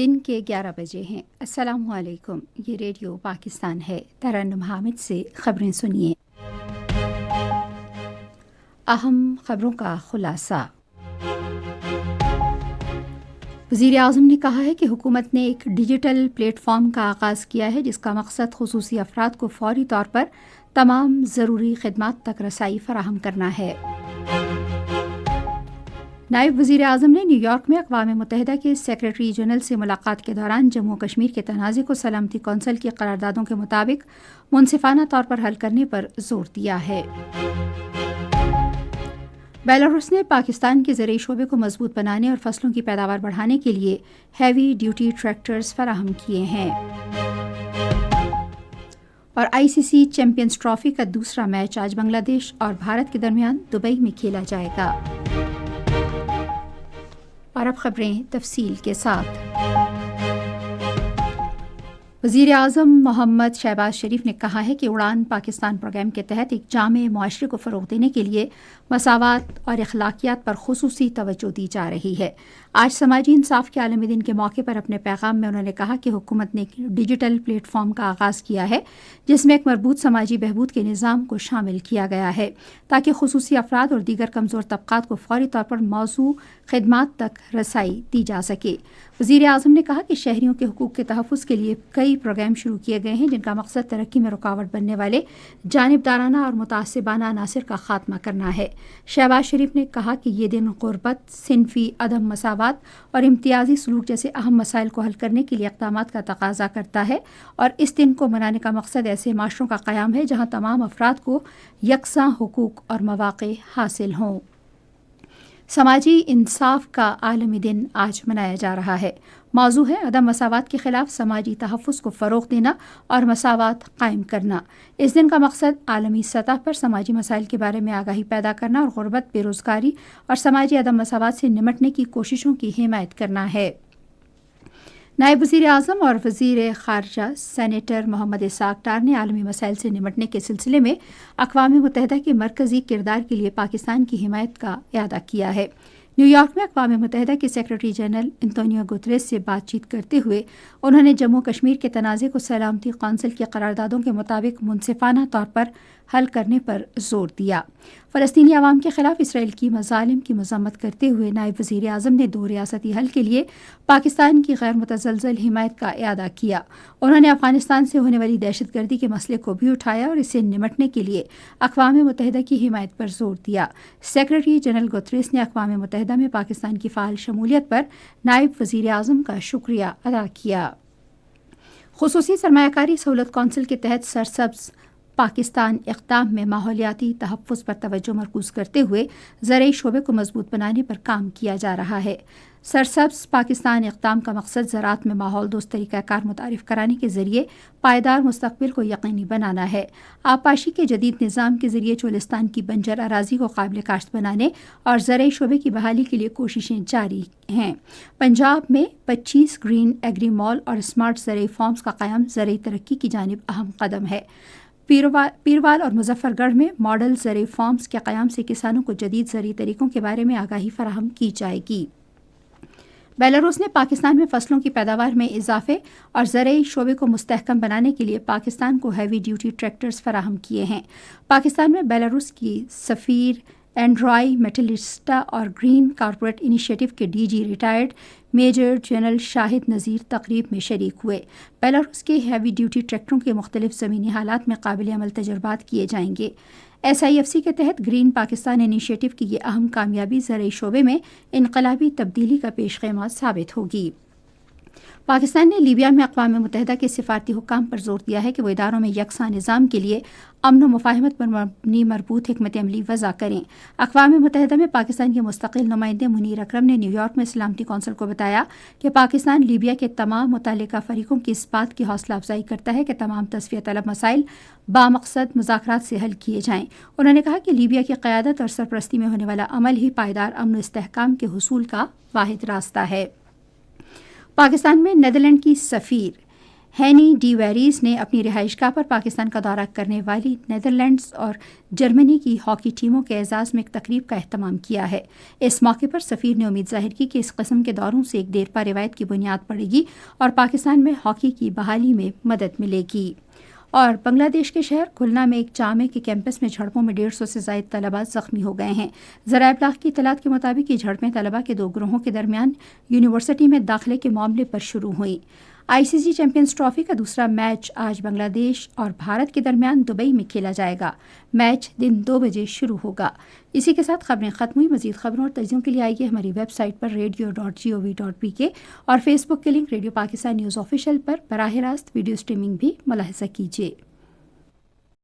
دن کے 11 بجے ہیں۔ السلام علیکم، یہ ریڈیو پاکستان ہے۔ ترنم حامد سے خبریں سنیے۔ اہم خبروں کا خلاصہ۔ وزیر اعظم نے کہا ہے کہ حکومت نے ایک ڈیجیٹل پلیٹ فارم کا آغاز کیا ہے جس کا مقصد خصوصی افراد کو فوری طور پر تمام ضروری خدمات تک رسائی فراہم کرنا ہے۔ نائب وزیر اعظم نے نیو یارک میں اقوام متحدہ کے سیکریٹری جنرل سے ملاقات کے دوران جموں و کشمیر کے تنازع کو سلامتی کونسل کی قراردادوں کے مطابق منصفانہ طور پر حل کرنے پر زور دیا ہے۔ بیلاروس نے پاکستان کے زرعی شعبے کو مضبوط بنانے اور فصلوں کی پیداوار بڑھانے کے لیے ہیوی ڈیوٹی ٹریکٹرز فراہم کیے ہیں۔ اور آئی سی سی چیمپئنز ٹرافی کا دوسرا میچ آج بنگلہ دیش اور بھارت کے درمیان دبئی میں کھیلا جائے گا۔ اور اب خبریں تفصیل کے ساتھ۔ وزیر اعظم محمد شہباز شریف نے کہا ہے کہ اڑان پاکستان پروگرام کے تحت ایک جامع معاشرے کو فروغ دینے کے لیے مساوات اور اخلاقیات پر خصوصی توجہ دی جا رہی ہے۔ آج سماجی انصاف کے عالمی دن کے موقع پر اپنے پیغام میں انہوں نے کہا کہ حکومت نے ایک ڈیجیٹل پلیٹ فارم کا آغاز کیا ہے جس میں ایک مربوط سماجی بہبود کے نظام کو شامل کیا گیا ہے تاکہ خصوصی افراد اور دیگر کمزور طبقات کو فوری طور پر موزوں خدمات تک رسائی دی جا سکے۔ وزیر اعظم نے کہا کہ شہریوں کے حقوق کے تحفظ کے لیے کئی پروگرام شروع کیے گئے ہیں جن کا مقصد ترقی میں رکاوٹ بننے والے جانبدارانہ اور متعصبانہ عناصر کا خاتمہ کرنا ہے۔ شہباز شریف نے کہا کہ یہ دن غربت، صنفی عدم مساوات اور امتیازی سلوک جیسے اہم مسائل کو حل کرنے کے لیے اقدامات کا تقاضا کرتا ہے اور اس دن کو منانے کا مقصد ایسے معاشروں کا قیام ہے جہاں تمام افراد کو یکساں حقوق اور مواقع حاصل ہوں۔ سماجی انصاف کا عالمی دن آج منایا جا رہا ہے۔ موضوع ہے عدم مساوات کے خلاف سماجی تحفظ کو فروغ دینا اور مساوات قائم کرنا۔ اس دن کا مقصد عالمی سطح پر سماجی مسائل کے بارے میں آگاہی پیدا کرنا اور غربت، بے روزگاری اور سماجی عدم مساوات سے نمٹنے کی کوششوں کی حمایت کرنا ہے۔ نائب وزیر اعظم اور وزیر خارجہ سینیٹر محمد اسحاق ڈار نے عالمی مسائل سے نمٹنے کے سلسلے میں اقوام متحدہ کے مرکزی کردار کے لیے پاکستان کی حمایت کا اعادہ کیا ہے۔ نیو یارک میں اقوام متحدہ کے سیکریٹری جنرل انتونیو گوتریس سے بات چیت کرتے ہوئے انہوں نے جموں کشمیر کے تنازع کو سلامتی کونسل کی قراردادوں کے مطابق منصفانہ طور پر حل کرنے پر زور دیا۔ فلسطینی عوام کے خلاف اسرائیل کی مظالم کی مذمت کرتے ہوئے نائب وزیر اعظم نے دو ریاستی حل کے لیے پاکستان کی غیر متزلزل حمایت کا اعادہ کیا۔ انہوں نے افغانستان سے ہونے والی دہشت گردی کے مسئلے کو بھی اٹھایا اور اس سے نمٹنے کے لیے اقوام متحدہ کی حمایت پر زور دیا۔ سیکریٹری جنرل گوتریس نے اقوام متحدہ میں پاکستان کی فعال شمولیت پر نائب وزیر اعظم کا شکریہ ادا کیا۔ خصوصی سرمایہ کاری سہولت کونسل کے تحت سرسبز پاکستان اقدام میں ماحولیاتی تحفظ پر توجہ مرکوز کرتے ہوئے زرعی شعبے کو مضبوط بنانے پر کام کیا جا رہا ہے۔ سرسبز پاکستان اقدام کا مقصد زراعت میں ماحول دوست طریقہ کار متعارف کرانے کے ذریعے پائیدار مستقبل کو یقینی بنانا ہے۔ آبپاشی کے جدید نظام کے ذریعے چولستان کی بنجر اراضی کو قابل کاشت بنانے اور زرعی شعبے کی بحالی کے لیے کوششیں جاری ہیں۔ پنجاب میں 25 گرین ایگری مال اور اسمارٹ زرعی فارمز کا قیام زرعی ترقی کی جانب اہم قدم ہے۔ پیروال اور مظفر گڑھ میں ماڈل زرعی فارمز کے قیام سے کسانوں کو جدید زرعی طریقوں کے بارے میں آگاہی فراہم کی جائے گی۔ بیلاروس نے پاکستان میں فصلوں کی پیداوار میں اضافے اور زرعی شعبے کو مستحکم بنانے کے لیے پاکستان کو ہیوی ڈیوٹی ٹریکٹرز فراہم کیے ہیں۔ پاکستان میں بیلاروس کی سفیر اینڈرائی میٹلسٹا اور گرین کارپوریٹ انیشیٹو کے D G retired major general Shahid Nazir تقریب میں شریک ہوئے۔ بیلاروس کے ہیوی ڈیوٹی ٹریکٹروں کے مختلف زمینی حالات میں قابل عمل تجربات کیے جائیں گے۔ ایس آئی ایف سی کے تحت گرین پاکستان انیشیٹو کی یہ اہم کامیابی زرعی شعبے میں انقلابی تبدیلی کا پیش خیمہ ثابت ہوگی۔ پاکستان نے لیبیا میں اقوام متحدہ کے سفارتی حکام پر زور دیا ہے کہ وہ اداروں میں یکساں نظام کے لیے امن و مفاہمت پر مبنی مربوط حکمت عملی وضع کریں۔ اقوام متحدہ میں پاکستان کے مستقل نمائندے منیر اکرم نے نیو یارک میں سلامتی کونسل کو بتایا کہ پاکستان لیبیا کے تمام متعلقہ فریقوں کی اس بات کی حوصلہ افزائی کرتا ہے کہ تمام تصفیہ طلب مسائل بامقصد مذاکرات سے حل کیے جائیں۔ انہوں نے کہا کہ لیبیا کی قیادت اور سرپرستی میں ہونے والا عمل ہی پائیدار امن و استحکام کے حصول کا واحد راستہ ہے۔ پاکستان میں نیدرلینڈ کی سفیر ہینی ڈی ویریز نے اپنی رہائش گاہ پر پاکستان کا دورہ کرنے والی نیدرلینڈز اور جرمنی کی ہاکی ٹیموں کے اعزاز میں ایک تقریب کا اہتمام کیا ہے۔ اس موقع پر سفیر نے امید ظاہر کی کہ اس قسم کے دوروں سے ایک دیرپا روایت کی بنیاد پڑے گی اور پاکستان میں ہاکی کی بحالی میں مدد ملے گی۔ اور بنگلہ دیش کے شہر کھلنا میں ایک جامع کے کیمپس میں جھڑپوں میں 150 سے زائد طلباء زخمی ہو گئے ہیں۔ ذرائع ابلاغ کی اطلاعات کے مطابق یہ جھڑپیں طلباء کے 2 گروہوں کے درمیان یونیورسٹی میں داخلے کے معاملے پر شروع ہوئیں۔ آئی سی سی چیمپئنز ٹرافی کا دوسرا میچ آج بنگلہ دیش اور بھارت کے درمیان دبئی میں کھیلا جائے گا۔ میچ دن 2 بجے شروع ہوگا۔ اسی کے ساتھ خبریں ختم ہوئی۔ مزید خبروں اور تجزیوں کے لیے آئیے ہماری ویب سائٹ پر radio.gov.pk اور فیس بک کے link radio Pakistan news official پر براہ راست ویڈیو سٹریمنگ بھی ملاحظہ کیجیے۔